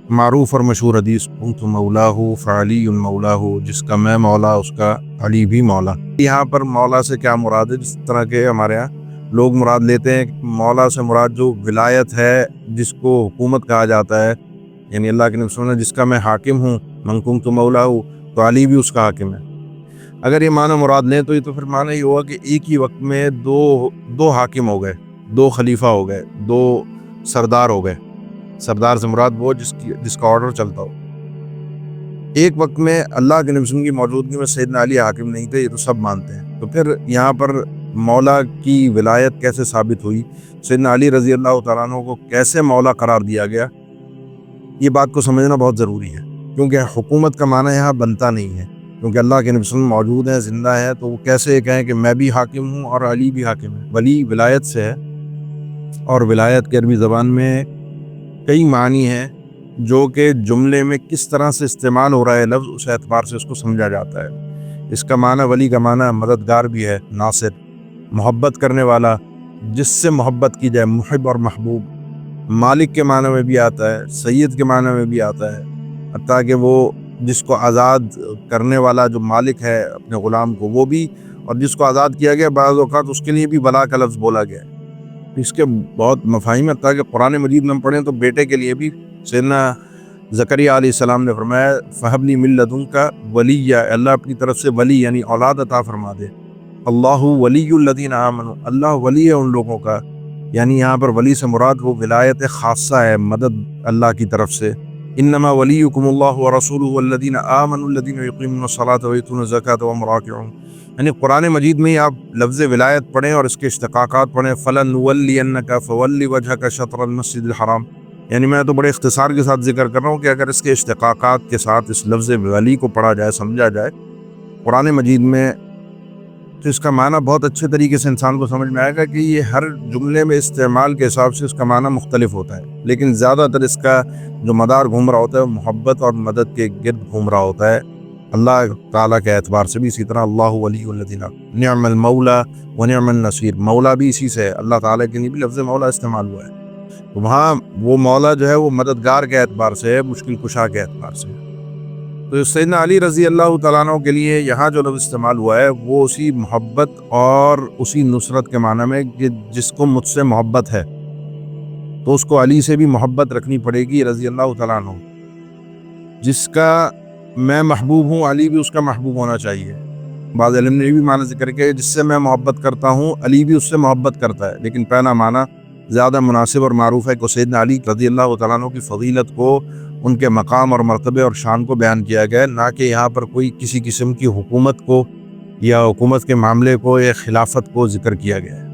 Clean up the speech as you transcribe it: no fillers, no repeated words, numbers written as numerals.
معروف اور مشہور حدیث کنت مولاہ فعلی مولاہ، جس کا میں مولا اس کا علی بھی مولا۔ یہاں پر مولا سے کیا مراد ہے؟ جس طرح کے ہمارے یہاں لوگ مراد لیتے ہیں، مولا سے مراد جو ولایت ہے، جس کو حکومت کہا جاتا ہے، یعنی اللہ کے نبی نے جس کا میں حاکم ہوں، من کنت مولاہ، تو علی بھی اس کا حاکم ہے۔ اگر یہ معنی مراد لیں تو یہ تو پھر معنی یہ ہوا کہ ایک ہی وقت میں دو حاکم ہو گئے، دو خلیفہ ہو گئے، دو سردار ہو گئے۔ سردار سے مراد وہ جس کا آرڈر چلتا ہو۔ ایک وقت میں اللہ کے نبی کی موجودگی میں سیدنا علی حاکم نہیں تھے، یہ تو سب مانتے ہیں۔ تو پھر یہاں پر مولا کی ولایت کیسے ثابت ہوئی؟ سیدنا علی رضی اللہ تعالیٰ عنہ کو کیسے مولا قرار دیا گیا؟ یہ بات کو سمجھنا بہت ضروری ہے، کیونکہ حکومت کا معنی یہاں بنتا نہیں ہے، کیونکہ اللہ کے نبی موجود ہیں، زندہ ہیں، تو وہ کیسے کہیں کہ میں بھی حاکم ہوں اور علی بھی حاکم ہے؟ ولی ولایت سے ہے، اور ولایت کے عربی زبان میں کئی معنی ہیں جو کہ جملے میں کس طرح سے استعمال ہو رہا ہے لفظ، اس اعتبار سے اس کو سمجھا جاتا ہے۔ اس کا معنی ولی کا معنی مددگار بھی ہے، ناصر، محبت کرنے والا، جس سے محبت کی جائے، محب اور محبوب۔ مالک کے معنی میں بھی آتا ہے، سید کے معنی میں بھی آتا ہے، حتیٰ کہ وہ جس کو آزاد کرنے والا جو مالک ہے اپنے غلام کو، وہ بھی، اور جس کو آزاد کیا گیا بعض اوقات اس کے لیے بھی ولا کا لفظ بولا گیا ہے۔ اس کے بہت مفاہیم، حتیٰ کہ قرآن مجید میں پڑھیں تو بیٹے کے لیے بھی سیدنا زکریا علیہ السلام نے فرمایا فہب لی من لدنک ولیہ، اللہ اپنی طرف سے ولی یعنی اولاد عطا فرما دے۔ اللہ ولی الذین آمنوا، اللہ ولی ہے ان لوگوں کا، یعنی یہاں پر ولی سے مراد وہ ولایت خاصہ ہے، مدد اللہ کی طرف سے۔ انما ولیکم اللہ ورسولہ والذین آمنوا الذین یقیمون الصلاۃ ویؤتون الزکاۃ وهم راکعون۔ یعنی قرآن مجید میں ہی آپ لفظ ولایت پڑھیں اور اس کے اشتقاقات پڑھیں، فَلَنُوَلِّيَنَّكَ فَوَلِّ وَجْهَكَ شَطْرَ الْمَسْجِدِ الْحَرَامِ۔ یعنی میں تو بڑے اختصار کے ساتھ ذکر کر رہا ہوں کہ اگر اس کے اشتقاقات کے ساتھ اس لفظ ولی کو پڑھا جائے، سمجھا جائے قرآن مجید میں، تو اس کا معنی بہت اچھے طریقے سے انسان کو سمجھ میں آئے گا کہ یہ ہر جملے میں استعمال کے حساب سے اس کا معنی مختلف ہوتا ہے، لیکن زیادہ تر اس کا جو مدار گھوم رہا ہوتا ہے وہ محبت اور مدد کے گرد گھوم رہا ہوتا ہے، اللہ تعالیٰ کے اعتبار سے بھی۔ اسی طرح اللہ ولی الذین نعم المولا ونعم النصیر، مولا بھی اسی سے ہے، اللہ تعالیٰ کے لیے بھی لفظ مولا استعمال ہوا ہے۔ تو وہاں وہ مولا جو ہے وہ مددگار کے اعتبار سے ہے، مشکل کشا کے اعتبار سے ہے۔ تو سیدنا علی رضی اللہ تعالیٰ عنہ کے لیے یہاں جو لفظ استعمال ہوا ہے وہ اسی محبت اور اسی نصرت کے معنی میں کہ جس کو مجھ سے محبت ہے تو اس کو علی سے بھی محبت رکھنی پڑے گی رضی اللہ تعالیٰ عنہ۔ جس کا میں محبوب ہوں علی بھی اس کا محبوب ہونا چاہیے۔ بعض علم نے بھی معنی ذکر کیا جس سے میں محبت کرتا ہوں علی بھی اس سے محبت کرتا ہے، لیکن پہلا معنی زیادہ مناسب اور معروف ہے کہ سیدنا علی رضی اللہ تعالیٰ عنہ کی فضیلت کو، ان کے مقام اور مرتبے اور شان کو بیان کیا گیا ہے، نہ کہ یہاں پر کوئی کسی قسم کی حکومت کو یا حکومت کے معاملے کو یا خلافت کو ذکر کیا گیا ہے۔